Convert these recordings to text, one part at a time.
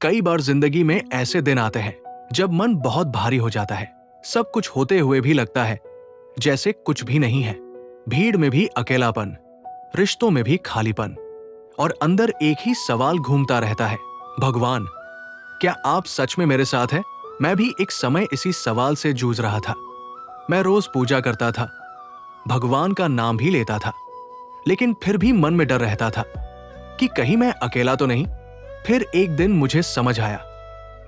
कई बार जिंदगी में ऐसे दिन आते हैं जब मन बहुत भारी हो जाता है। सब कुछ होते हुए भी लगता है जैसे कुछ भी नहीं है। भीड़ में भी अकेलापन, रिश्तों में भी खालीपन, और अंदर एक ही सवाल घूमता रहता है, भगवान क्या आप सच में मेरे साथ हैं? मैं भी एक समय इसी सवाल से जूझ रहा था। मैं रोज पूजा करता था, भगवान का नाम भी लेता था, लेकिन फिर भी मन में डर रहता था कि कहीं मैं अकेला तो नहीं। फिर एक दिन मुझे समझ आया,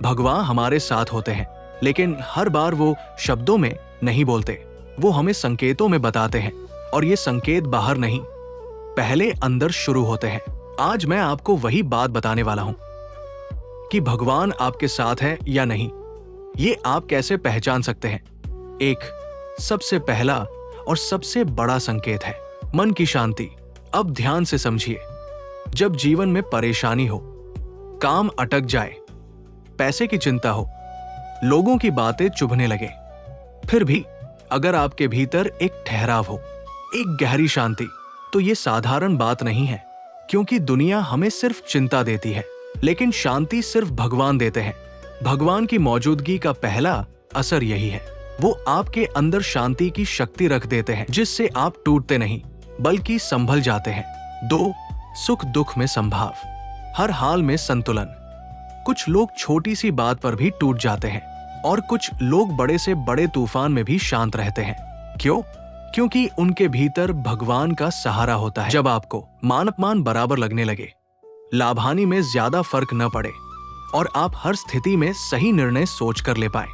भगवान हमारे साथ होते हैं, लेकिन हर बार वो शब्दों में नहीं बोलते, वो हमें संकेतों में बताते हैं, और ये संकेत बाहर नहीं, पहले अंदर शुरू होते हैं। आज मैं आपको वही बात बताने वाला हूं कि भगवान आपके साथ है या नहीं, ये आप कैसे पहचान सकते हैं। एक सबसे पहला और सबसे बड़ा संकेत है मन की शांति। अब ध्यान से समझिए, जब जीवन में परेशानी हो, काम अटक जाए, पैसे की चिंता हो, लोगों की बातें चुभने लगे, फिर भी अगर आपके भीतर एक ठहराव हो, एक गहरी शांति, तो ये साधारण बात नहीं है, क्योंकि दुनिया हमें सिर्फ चिंता देती है, लेकिन शांति सिर्फ भगवान देते हैं। भगवान की मौजूदगी का पहला असर यही है, वो आपके अंदर शांति की शक्ति रख देते हैं, जिससे आप टूटते नहीं बल्कि संभल जाते हैं। 2 सुख दुख में संभाव, हर हाल में संतुलन। कुछ लोग छोटी सी बात पर भी टूट जाते हैं, और कुछ लोग बड़े से बड़े तूफान में भी शांत रहते हैं। क्यों? क्योंकि उनके भीतर भगवान का सहारा होता है। जब आपको मान अपमान बराबर लगने लगे, लाभ हानि में ज्यादा फर्क न पड़े, और आप हर स्थिति में सही निर्णय सोच कर ले पाए,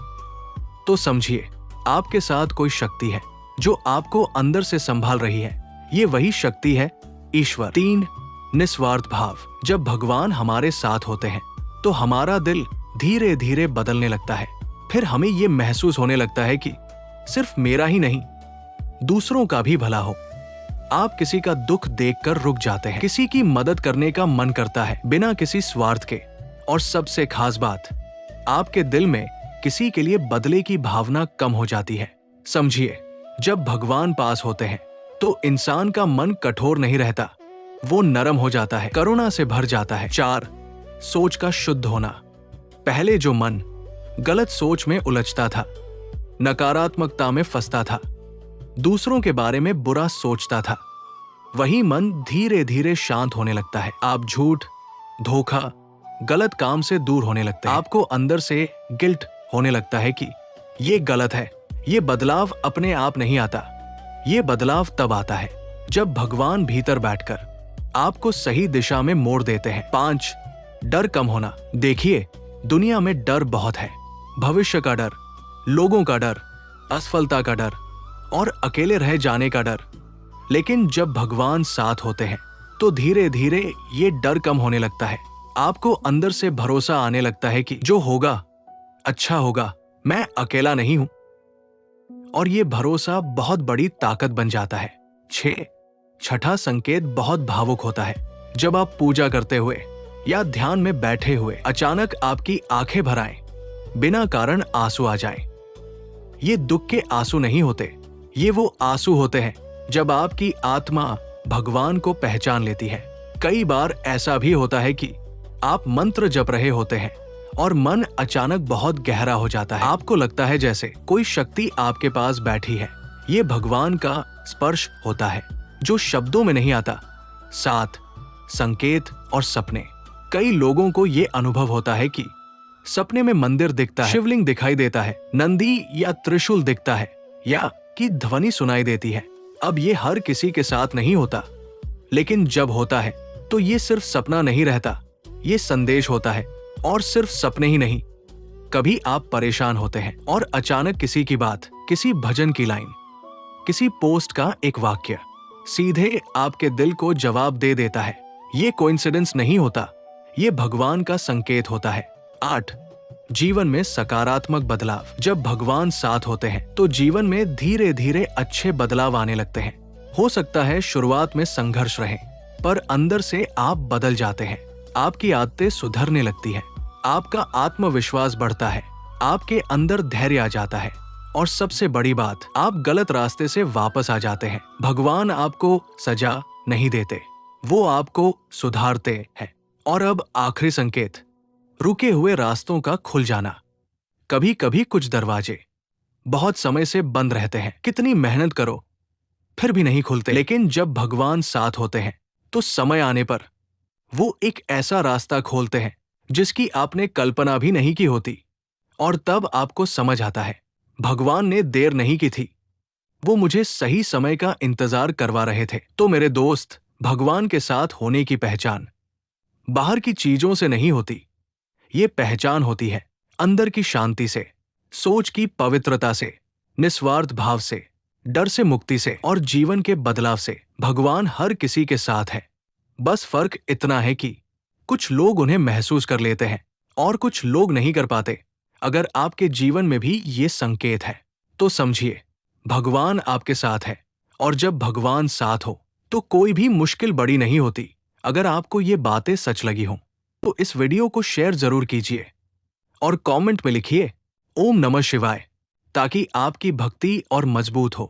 तो समझिए आपके साथ कोई शक्ति है जो आपको अंदर से संभाल रही है। ये वही शक्ति है ईश्वर। 3 निस्वार्थ भाव, जब भगवान हमारे साथ होते हैं तो हमारा दिल धीरे धीरे बदलने लगता है। फिर हमें ये महसूस होने लगता है कि सिर्फ मेरा ही नहीं, दूसरों का भी भला हो। आप किसी का दुख देखकर रुक जाते हैं, किसी की मदद करने का मन करता है बिना किसी स्वार्थ के, और सबसे खास बात, आपके दिल में किसी के लिए बदले की भावना कम हो जाती है। समझिए, जब भगवान पास होते हैं तो इंसान का मन कठोर नहीं रहता, वो नरम हो जाता है, करुणा से भर जाता है। 4 सोच का शुद्ध होना। पहले जो मन गलत सोच में उलझता था, नकारात्मकता में फंसता था, दूसरों के बारे में बुरा सोचता था, वही मन धीरे धीरे शांत होने लगता है। आप झूठ, धोखा, गलत काम से दूर होने लगते हैं। आपको अंदर से गिल्ट होने लगता है कि ये गलत है। ये बदलाव अपने आप नहीं आता, ये बदलाव तब आता है जब भगवान भीतर बैठकर आपको सही दिशा में मोड़ देते हैं। 5 डर कम होना। देखिए, दुनिया में डर बहुत है, भविष्य का डर, लोगों का डर, असफलता का डर, और अकेले रह जाने का डर। लेकिन जब भगवान साथ होते हैं तो धीरे धीरे ये डर कम होने लगता है। आपको अंदर से भरोसा आने लगता है कि जो होगा अच्छा होगा, मैं अकेला नहीं हूं, और ये भरोसा बहुत बड़ी ताकत बन जाता है। 6 छठा संकेत बहुत भावुक होता है। जब आप पूजा करते हुए या ध्यान में बैठे हुए अचानक आपकी आंखें भर आएं, बिना कारण आंसू आ जाएं। ये दुख के आंसू नहीं होते, ये वो आंसू होते हैं जब आपकी आत्मा भगवान को पहचान लेती है। कई बार ऐसा भी होता है कि आप मंत्र जप रहे होते हैं और मन अचानक बहुत गहरा हो जाता है। आपको लगता है जैसे कोई शक्ति आपके पास बैठी है। ये भगवान का स्पर्श होता है जो शब्दों में नहीं आता। 7 संकेत और सपने। कई लोगों को ये अनुभव होता है कि सपने में मंदिर दिखता है, शिवलिंग दिखाई देता है, नंदी या त्रिशूल दिखता है, या कि ध्वनि सुनाई देती है। अब ये हर किसी के साथ नहीं होता, लेकिन जब होता है तो ये सिर्फ सपना नहीं रहता, ये संदेश होता है। और सिर्फ सपने ही नहीं, कभी आप परेशान होते हैं और अचानक किसी की बात, किसी भजन की लाइन, किसी पोस्ट का एक वाक्य सीधे आपके दिल को जवाब दे देता है। ये कोइंसिडेंस नहीं होता, ये भगवान का संकेत होता है। 8 जीवन में सकारात्मक बदलाव। जब भगवान साथ होते हैं तो जीवन में धीरे धीरे अच्छे बदलाव आने लगते हैं। हो सकता है शुरुआत में संघर्ष रहे, पर अंदर से आप बदल जाते हैं। आपकी आदतें सुधरने लगती हैं, आपका आत्मविश्वास बढ़ता है, आपके अंदर धैर्य आ जाता है, और सबसे बड़ी बात, आप गलत रास्ते से वापस आ जाते हैं। भगवान आपको सजा नहीं देते, वो आपको सुधारते हैं। और अब आखिरी संकेत, रुके हुए रास्तों का खुल जाना। कभी कभी कुछ दरवाजे बहुत समय से बंद रहते हैं, कितनी मेहनत करो फिर भी नहीं खुलते। लेकिन जब भगवान साथ होते हैं तो समय आने पर वो एक ऐसा रास्ता खोलते हैं जिसकी आपने कल्पना भी नहीं की होती। और तब आपको समझ आता है, भगवान ने देर नहीं की थी, वो मुझे सही समय का इंतजार करवा रहे थे। तो मेरे दोस्त, भगवान के साथ होने की पहचान बाहर की चीजों से नहीं होती। ये पहचान होती है अंदर की शांति से, सोच की पवित्रता से, निस्वार्थ भाव से, डर से मुक्ति से और जीवन के बदलाव से। भगवान हर किसी के साथ है, बस फर्क इतना है कि कुछ लोग उन्हें महसूस कर लेते हैं और कुछ लोग नहीं कर पाते। अगर आपके जीवन में भी ये संकेत है तो समझिए, भगवान आपके साथ है। और जब भगवान साथ हो तो कोई भी मुश्किल बड़ी नहीं होती। अगर आपको ये बातें सच लगी हों तो इस वीडियो को शेयर जरूर कीजिए और कमेंट में लिखिए ओम नमः शिवाय, ताकि आपकी भक्ति और मजबूत हो।